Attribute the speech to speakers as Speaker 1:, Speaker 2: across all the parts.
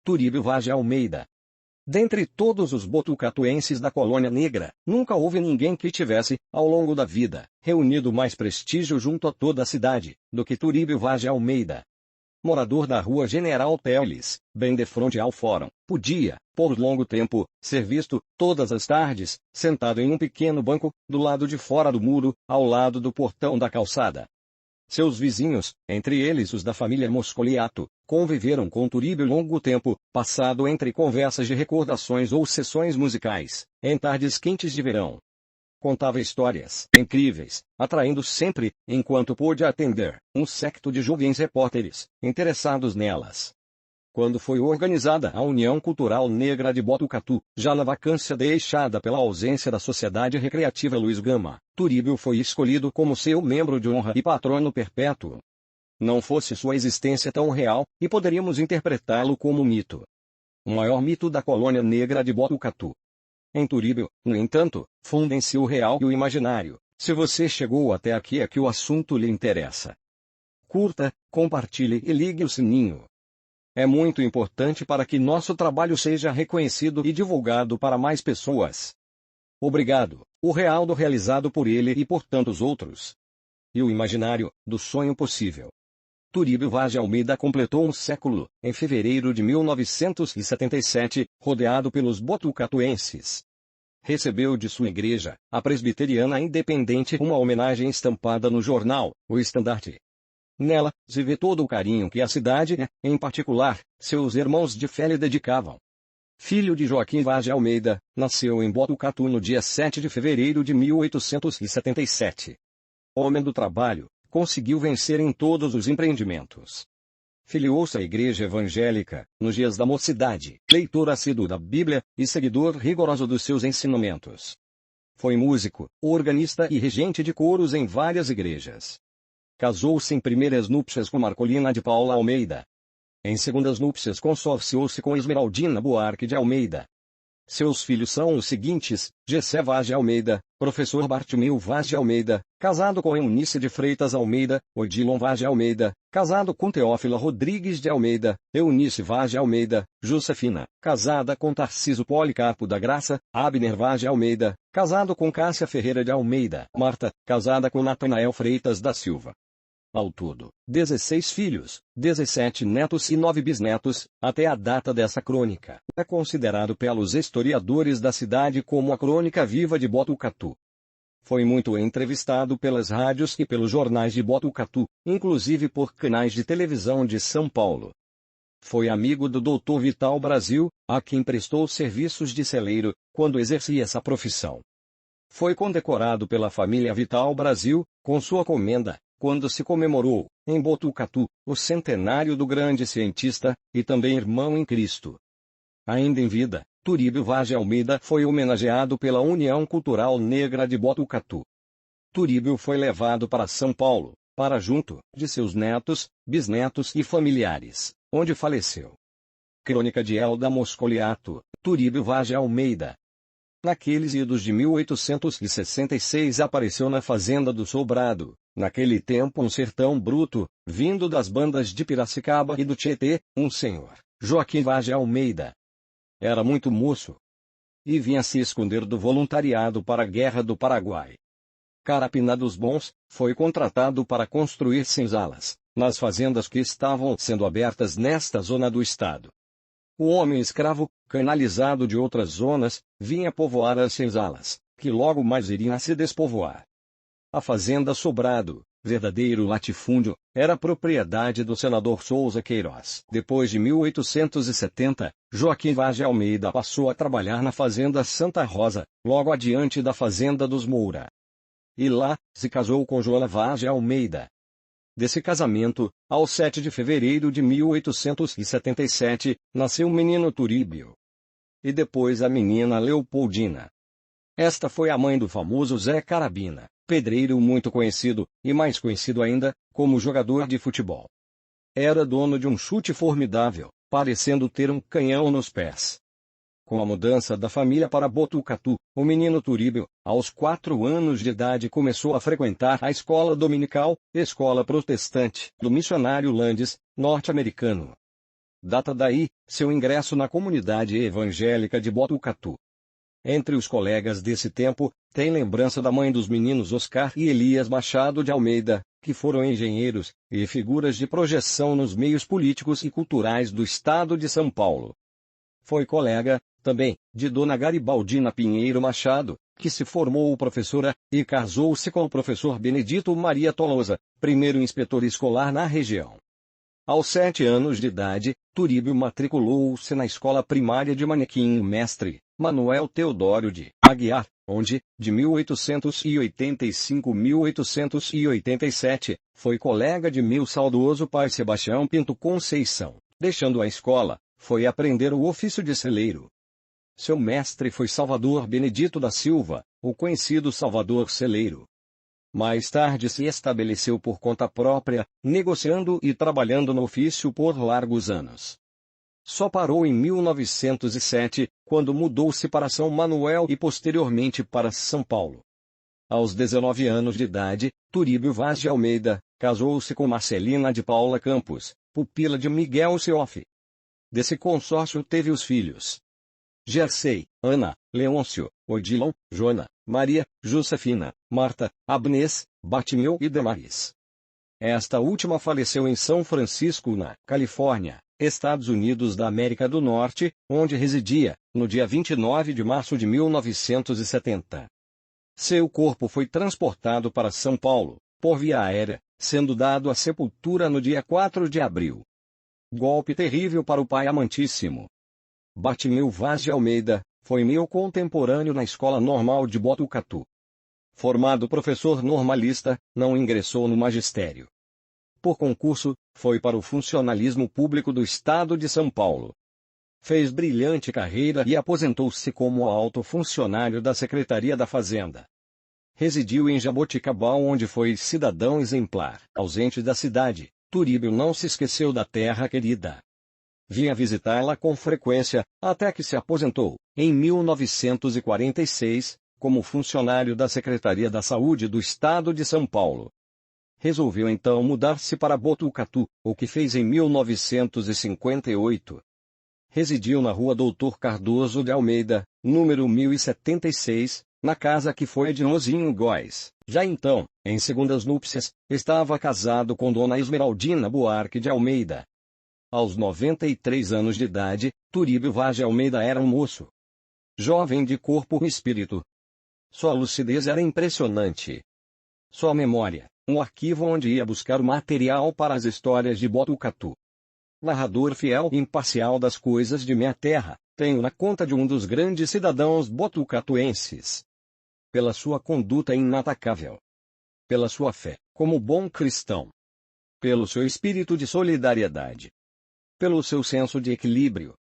Speaker 1: Turíbio Vaz de Almeida. Dentre todos os botucatuenses da colônia negra, nunca houve ninguém que tivesse, ao longo da vida, reunido mais prestígio junto a toda a cidade, do que Turíbio Vaz de Almeida. Morador da rua General Teles, bem de frente ao fórum, podia, por longo tempo, ser visto, todas as tardes, sentado em um pequeno banco, do lado de fora do muro, ao lado do portão da calçada. Seus vizinhos, entre eles os da família Moscoliato, conviveram com Turíbio longo tempo, passado entre conversas de recordações ou sessões musicais, em tardes quentes de verão. Contava histórias incríveis, atraindo sempre, enquanto pôde atender, um séquito de jovens repórteres, interessados nelas. Quando foi organizada a União Cultural Negra de Botucatu, já na vacância deixada pela ausência da Sociedade Recreativa Luiz Gama, Turíbio foi escolhido como seu membro de honra e patrono perpétuo. Não fosse sua existência tão real, e poderíamos interpretá-lo como mito. O maior mito da colônia negra de Botucatu. Em Turíbio, no entanto, fundem-se o real e o imaginário. Se você chegou até aqui é que o assunto lhe interessa. Curta, compartilhe e ligue o sininho. É muito importante para que nosso trabalho seja reconhecido e divulgado para mais pessoas. Obrigado, o real do realizado por ele e por tantos outros. E o imaginário, do sonho possível. Turíbio Vaz de Almeida completou um século, em fevereiro de 1977, rodeado pelos botucatuenses. Recebeu de sua igreja, a Presbiteriana Independente, uma homenagem estampada no jornal, O Estandarte. Nela, se vê todo o carinho que a cidade, em particular, seus irmãos de fé lhe dedicavam. Filho de Joaquim Vaz de Almeida, nasceu em Botucatu no dia 7 de fevereiro de 1877. Homem do trabalho, conseguiu vencer em todos os empreendimentos. Filiou-se à Igreja Evangélica, nos dias da mocidade, leitor assíduo da Bíblia, e seguidor rigoroso dos seus ensinamentos. Foi músico, organista e regente de coros em várias igrejas. Casou-se em primeiras núpcias com Marcolina de Paula Almeida. Em segundas núpcias consorciou-se com Esmeraldina Buarque de Almeida. Seus filhos são os seguintes: Gessé Vaz de Almeida, professor Bartimeu Vaz de Almeida, casado com Eunice de Freitas Almeida, Odilon Vaz de Almeida, casado com Teófila Rodrigues de Almeida, Eunice Vaz de Almeida, Josefina, casada com Tarciso Policarpo da Graça, Abner Vaz de Almeida, casado com Cássia Ferreira de Almeida, Marta, casada com Natanael Freitas da Silva. Ao todo, 16 filhos, 17 netos e 9 bisnetos, até a data dessa crônica. É considerado pelos historiadores da cidade como a crônica viva de Botucatu. Foi muito entrevistado pelas rádios e pelos jornais de Botucatu, inclusive por canais de televisão de São Paulo. Foi amigo do Dr. Vital Brasil, a quem prestou serviços de celeiro, quando exercia essa profissão. Foi condecorado pela família Vital Brasil, com sua comenda, quando se comemorou, em Botucatu, o centenário do grande cientista, e também irmão em Cristo. Ainda em vida, Turíbio Vaz de Almeida foi homenageado pela União Cultural Negra de Botucatu. Turíbio foi levado para São Paulo, para junto de seus netos, bisnetos e familiares, onde faleceu. Crônica de Elda Moscoliato, Turíbio Vaz de Almeida. Naqueles idos de 1866 apareceu na fazenda do Sobrado, naquele tempo um sertão bruto, vindo das bandas de Piracicaba e do Tietê, um senhor, Joaquim Vaz de Almeida. Era muito moço. E vinha se esconder do voluntariado para a Guerra do Paraguai. Carapina dos Bons, foi contratado para construir senzalas, nas fazendas que estavam sendo abertas nesta zona do estado. O homem escravo, canalizado de outras zonas, vinha povoar as senzalas, que logo mais iriam se despovoar. A fazenda Sobrado, verdadeiro latifúndio, era propriedade do senador Souza Queiroz. Depois de 1870, Joaquim Vaz de Almeida passou a trabalhar na fazenda Santa Rosa, logo adiante da fazenda dos Moura. E lá, se casou com Joana Vaz de Almeida. Desse casamento, ao 7 de fevereiro de 1877, nasceu o menino Turíbio. E depois a menina Leopoldina. Esta foi a mãe do famoso Zé Carabina, pedreiro muito conhecido, e mais conhecido ainda, como jogador de futebol. Era dono de um chute formidável, parecendo ter um canhão nos pés. Com a mudança da família para Botucatu, o menino Turíbio, aos 4 anos de idade começou a frequentar a escola dominical, escola protestante, do missionário Landes, norte-americano. Data daí seu ingresso na comunidade evangélica de Botucatu. Entre os colegas desse tempo, tem lembrança da mãe dos meninos Oscar e Elias Machado de Almeida, que foram engenheiros e figuras de projeção nos meios políticos e culturais do estado de São Paulo. Foi colega, também, de Dona Garibaldina Pinheiro Machado, que se formou professora e casou-se com o professor Benedito Maria Tolosa, primeiro inspetor escolar na região. Aos 7 anos de idade, Turíbio matriculou-se na escola primária de Manequim Mestre Manuel Teodório de Aguiar, onde, de 1885 a 1887, foi colega de meu saudoso pai Sebastião Pinto Conceição. Deixando a escola, foi aprender o ofício de celeiro. Seu mestre foi Salvador Benedito da Silva, o conhecido Salvador Celeiro. Mais tarde se estabeleceu por conta própria, negociando e trabalhando no ofício por largos anos. Só parou em 1907, quando mudou-se para São Manuel e posteriormente para São Paulo. Aos 19 anos de idade, Turíbio Vaz de Almeida casou-se com Marcelina de Paula Campos, pupila de Miguel Seoff. Desse consórcio teve os filhos Gersei, Ana, Leôncio, Odilon, Joana, Maria, Josefina, Marta, Abnes, Bartimeu e Damaris. Esta última faleceu em São Francisco, na Califórnia, Estados Unidos da América do Norte, onde residia, no dia 29 de março de 1970. Seu corpo foi transportado para São Paulo, por via aérea, sendo dado à sepultura no dia 4 de abril. Golpe terrível para o pai amantíssimo. Bartimeu Vaz de Almeida foi meu contemporâneo na Escola Normal de Botucatu. Formado professor normalista, não ingressou no magistério. Por concurso, foi para o funcionalismo público do estado de São Paulo. Fez brilhante carreira e aposentou-se como alto funcionário da Secretaria da Fazenda. Residiu em Jaboticabal, onde foi cidadão exemplar. Ausente da cidade, Turíbio não se esqueceu da terra querida. Vinha visitá-la com frequência, até que se aposentou, em 1946, como funcionário da Secretaria da Saúde do Estado de São Paulo. Resolveu então mudar-se para Botucatu, o que fez em 1958. Residiu na rua Doutor Cardoso de Almeida, número 1076, na casa que foi de Nozinho Góes. Já então, em segundas núpcias, estava casado com Dona Esmeraldina Buarque de Almeida. Aos 93 anos de idade, Turíbio Vaz de Almeida era um moço jovem de corpo e espírito. Sua lucidez era impressionante. Sua memória, um arquivo onde ia buscar o material para as histórias de Botucatu. Narrador fiel e imparcial das coisas de minha terra, tenho na conta de um dos grandes cidadãos botucatuenses. Pela sua conduta inatacável. Pela sua fé, como bom cristão. Pelo seu espírito de solidariedade. Pelo seu senso de equilíbrio.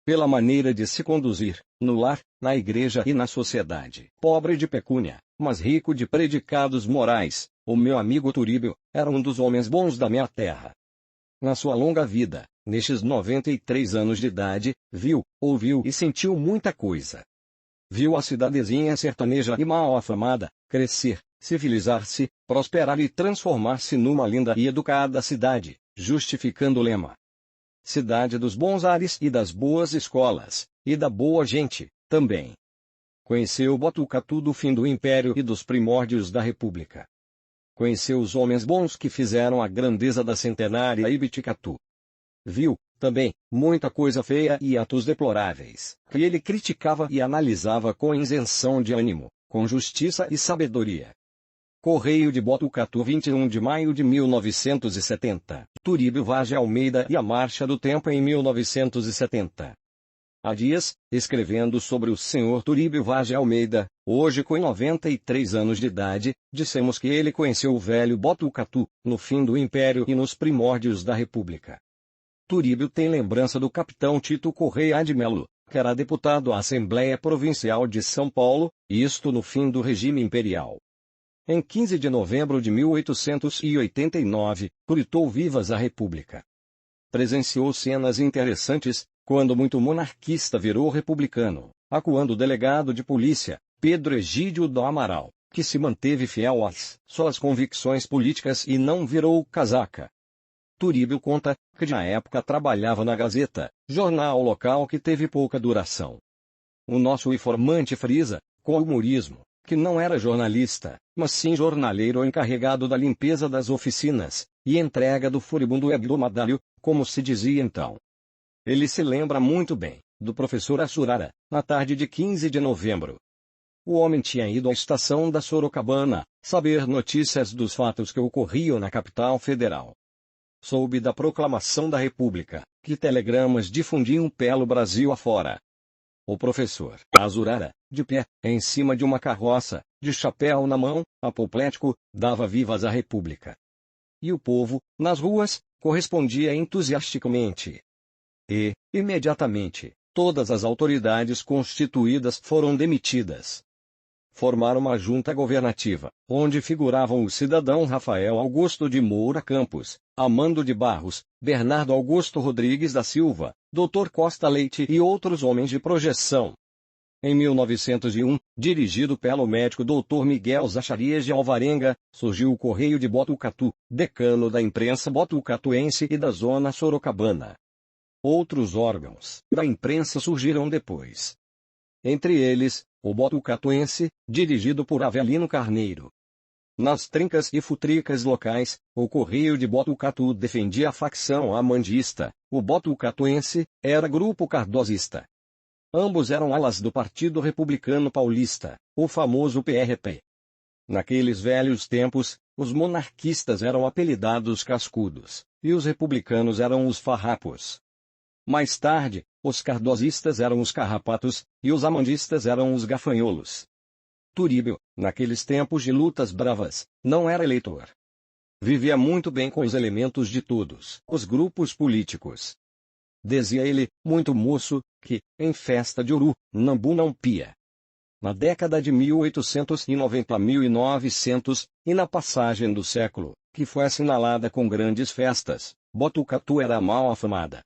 Speaker 1: Pela maneira de se conduzir, no lar, na igreja e na sociedade. Pobre de pecúnia, mas rico de predicados morais, o meu amigo Turíbio era um dos homens bons da minha terra. Na sua longa vida, nestes 93 anos de idade, viu, ouviu e sentiu muita coisa. Viu a cidadezinha sertaneja e mal afamada crescer, civilizar-se, prosperar e transformar-se numa linda e educada cidade, justificando o lema. Cidade dos bons ares e das boas escolas, e da boa gente, também. Conheceu Botucatu do fim do Império e dos primórdios da República. Conheceu os homens bons que fizeram a grandeza da centenária Ibiticatu. Viu, também, muita coisa feia e atos deploráveis, que ele criticava e analisava com isenção de ânimo, com justiça e sabedoria. Correio de Botucatu, 21 de maio de 1970. Turíbio Vaz de Almeida e a Marcha do Tempo em 1970. Há dias, escrevendo sobre o senhor Turíbio Vaz de Almeida, hoje com 93 anos de idade, dissemos que ele conheceu o velho Botucatu, no fim do Império e nos primórdios da República. Turíbio tem lembrança do capitão Tito Correia de Melo, que era deputado à Assembleia Provincial de São Paulo, isto no fim do regime imperial. Em 15 de novembro de 1889, gritou vivas a República. Presenciou cenas interessantes, quando muito monarquista virou republicano, acuando o delegado de polícia, Pedro Egídio do Amaral, que se manteve fiel às suas convicções políticas e não virou casaca. Turíbio conta que na época trabalhava na Gazeta, jornal local que teve pouca duração. O nosso informante frisa, com humorismo, que não era jornalista, mas sim jornaleiro encarregado da limpeza das oficinas e entrega do furibundo hebdomadário, como se dizia então. Ele se lembra muito bem do professor Assurara, na tarde de 15 de novembro. O homem tinha ido à estação da Sorocabana, saber notícias dos fatos que ocorriam na capital federal. Soube da proclamação da República, que telegramas difundiam pelo Brasil afora. O professor Azurara, de pé, em cima de uma carroça, de chapéu na mão, apoplético, dava vivas à República. E o povo, nas ruas, correspondia entusiasticamente. E, imediatamente, todas as autoridades constituídas foram demitidas. Formaram uma junta governativa, onde figuravam o cidadão Rafael Augusto de Moura Campos, Amando de Barros, Bernardo Augusto Rodrigues da Silva, Dr. Costa Leite e outros homens de projeção. Em 1901, dirigido pelo médico Dr. Miguel Zacharias de Alvarenga, surgiu o Correio de Botucatu, decano da imprensa botucatuense e da zona sorocabana. Outros órgãos da imprensa surgiram depois. Entre eles, o Botucatuense, dirigido por Avelino Carneiro. Nas trincas e futricas locais, o Correio de Botucatu defendia a facção amandista, o Botucatuense era grupo cardosista. Ambos eram alas do Partido Republicano Paulista, o famoso PRP. Naqueles velhos tempos, os monarquistas eram apelidados cascudos, e os republicanos eram os farrapos. Mais tarde, os cardosistas eram os carrapatos, e os amandistas eram os gafanholos. Turíbio, naqueles tempos de lutas bravas, não era eleitor. Vivia muito bem com os elementos de todos os grupos políticos. Dizia ele, muito moço, que, em festa de Uru, Nambu não pia. Na década de 1890 a 1900, e na passagem do século, que foi assinalada com grandes festas, Botucatu era mal afamada.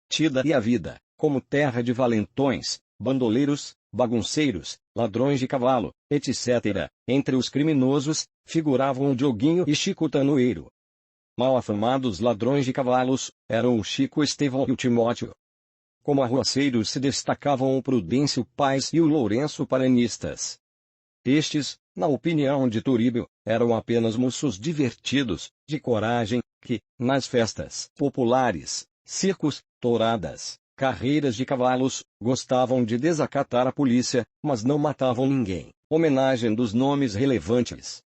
Speaker 1: Tida e a vida, como terra de valentões, bandoleiros, bagunceiros, ladrões de cavalo, etc. Entre os criminosos, figuravam o Dioguinho e Chico Tanoeiro. Mal afamados ladrões de cavalos, eram o Chico Estevão e o Timóteo. Como arruaceiros se destacavam o Prudêncio Paes e o Lourenço Paranistas. Estes, na opinião de Turíbio, eram apenas moços divertidos, de coragem, que, nas festas populares, circos, touradas, carreiras de cavalos, gostavam de desacatar a polícia, mas não matavam ninguém. Homenagem dos nomes relevantes.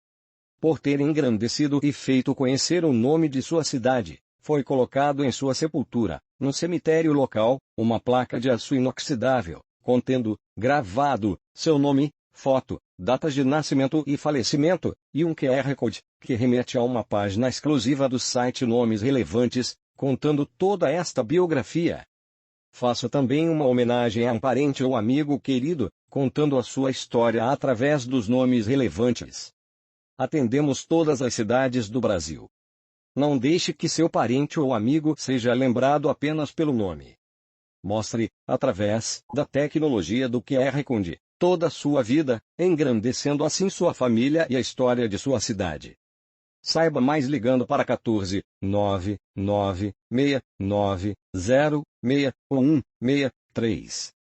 Speaker 1: Por ter engrandecido e feito conhecer o nome de sua cidade, foi colocado em sua sepultura, no cemitério local, uma placa de aço inoxidável, contendo, gravado, seu nome, foto, datas de nascimento e falecimento, e um QR Code, que remete a uma página exclusiva do site Nomes Relevantes, contando toda esta biografia. Faço também uma homenagem a um parente ou amigo querido, contando a sua história através dos nomes relevantes. Atendemos todas as cidades do Brasil. Não deixe que seu parente ou amigo seja lembrado apenas pelo nome. Mostre, através da tecnologia do QR Code, toda a sua vida, engrandecendo assim sua família e a história de sua cidade. Saiba mais ligando para 14 996906163.